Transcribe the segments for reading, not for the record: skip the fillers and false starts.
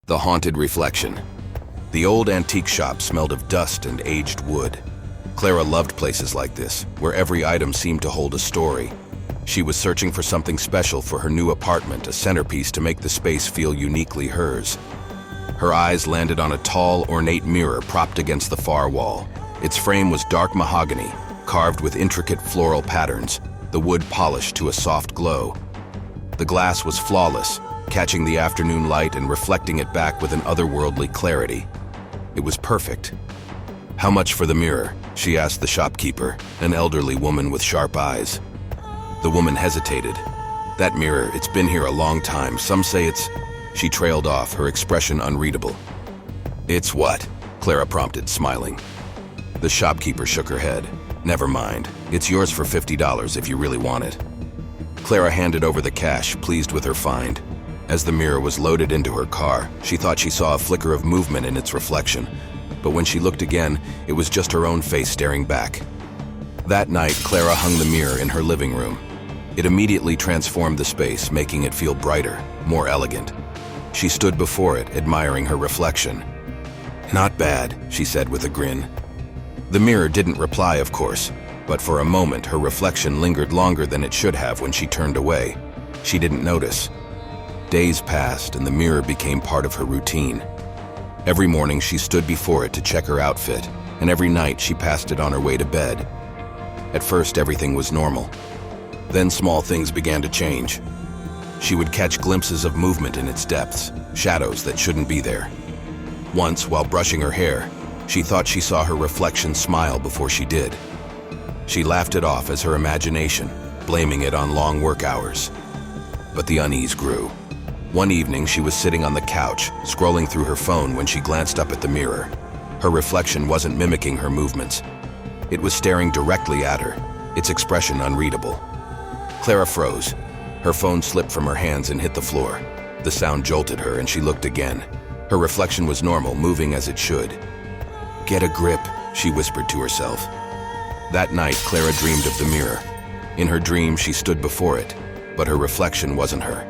The Haunted Reflection. The old antique shop smelled of dust and aged wood. Clara loved places like this, where every item seemed to hold a story. She was searching for something special for her new apartment, a centerpiece to make the space feel uniquely hers. Her eyes landed on a tall, ornate mirror propped against the far wall. Its frame was dark mahogany, carved with intricate floral patterns, the wood polished to a soft glow. The glass was flawless, catching the afternoon light and reflecting it back with an otherworldly clarity. It was perfect. "How much for the mirror?" she asked the shopkeeper, an elderly woman with sharp eyes. The woman hesitated. "That mirror, it's been here a long time. Some say it's..." She trailed off, her expression unreadable. "It's what?" Clara prompted, smiling. The shopkeeper shook her head. "Never mind. It's yours for $50 if you really want it." Clara handed over the cash, pleased with her find. As the mirror was loaded into her car, she thought she saw a flicker of movement in its reflection. But when she looked again, it was just her own face staring back. That night, Clara hung the mirror in her living room. It immediately transformed the space, making it feel brighter, more elegant. She stood before it, admiring her reflection. "Not bad," she said with a grin. The mirror didn't reply, of course, but for a moment her reflection lingered longer than it should have when she turned away. She didn't notice. Days passed and the mirror became part of her routine. Every morning she stood before it to check her outfit, and every night she passed it on her way to bed. At first everything was normal. Then small things began to change. She would catch glimpses of movement in its depths, shadows that shouldn't be there. Once, while brushing her hair, she thought she saw her reflection smile before she did. She laughed it off as her imagination, blaming it on long work hours. But the unease grew. One evening, she was sitting on the couch, scrolling through her phone when she glanced up at the mirror. Her reflection wasn't mimicking her movements. It was staring directly at her, its expression unreadable. Clara froze. Her phone slipped from her hands and hit the floor. The sound jolted her and she looked again. Her reflection was normal, moving as it should. "Get a grip," she whispered to herself. That night, Clara dreamed of the mirror. In her dream, she stood before it, but her reflection wasn't her.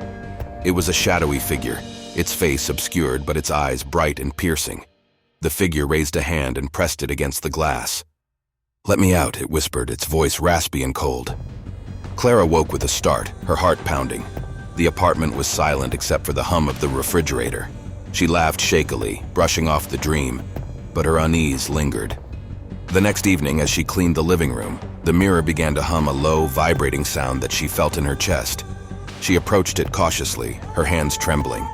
It was a shadowy figure, its face obscured but its eyes bright and piercing. The figure raised a hand and pressed it against the glass. "Let me out," it whispered, its voice raspy and cold. Clara woke with a start, her heart pounding. The apartment was silent except for the hum of the refrigerator. She laughed shakily, brushing off the dream, but her unease lingered. The next evening, as she cleaned the living room, the mirror began to hum a low, vibrating sound that she felt in her chest. She approached it cautiously, her hands trembling.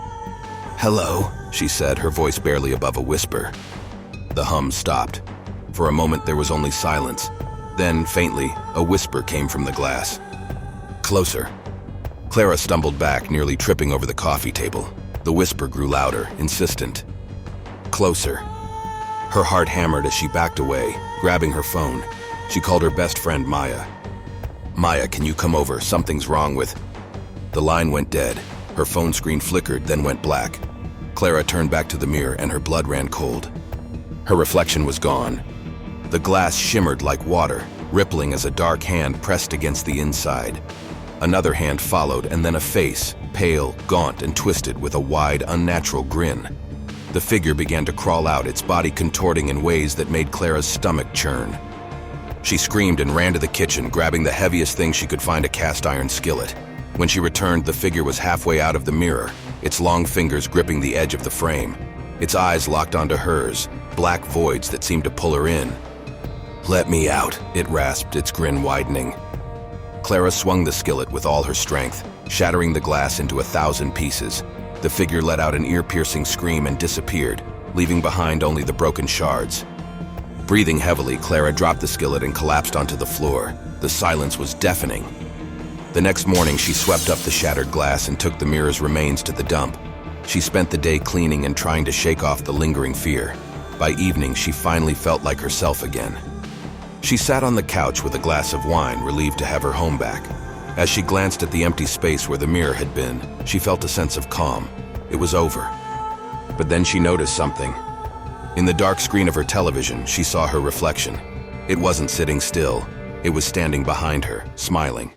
"Hello," she said, her voice barely above a whisper. The hum stopped. For a moment, there was only silence. Then, faintly, a whisper came from the glass. "Closer." Clara stumbled back, nearly tripping over the coffee table. The whisper grew louder, insistent. "Closer." Her heart hammered as she backed away, grabbing her phone. She called her best friend, Maya. "Maya, can you come over? Something's wrong with..." The line went dead. Her phone screen flickered, then went black. Clara turned back to the mirror and her blood ran cold. Her reflection was gone. The glass shimmered like water, rippling as a dark hand pressed against the inside. Another hand followed, and then a face, pale, gaunt, and twisted with a wide, unnatural grin. The figure began to crawl out, its body contorting in ways that made Clara's stomach churn. She screamed and ran to the kitchen, grabbing the heaviest thing she could find, a cast-iron skillet. When she returned, the figure was halfway out of the mirror, its long fingers gripping the edge of the frame. Its eyes locked onto hers, black voids that seemed to pull her in. "Let me out," it rasped, its grin widening. Clara swung the skillet with all her strength, shattering the glass into 1,000 pieces. The figure let out an ear-piercing scream and disappeared, leaving behind only the broken shards. Breathing heavily, Clara dropped the skillet and collapsed onto the floor. The silence was deafening. The next morning, she swept up the shattered glass and took the mirror's remains to the dump. She spent the day cleaning and trying to shake off the lingering fear. By evening, she finally felt like herself again. She sat on the couch with a glass of wine, relieved to have her home back. As she glanced at the empty space where the mirror had been, she felt a sense of calm. It was over. But then she noticed something. In the dark screen of her television, she saw her reflection. It wasn't sitting still. It was standing behind her, smiling.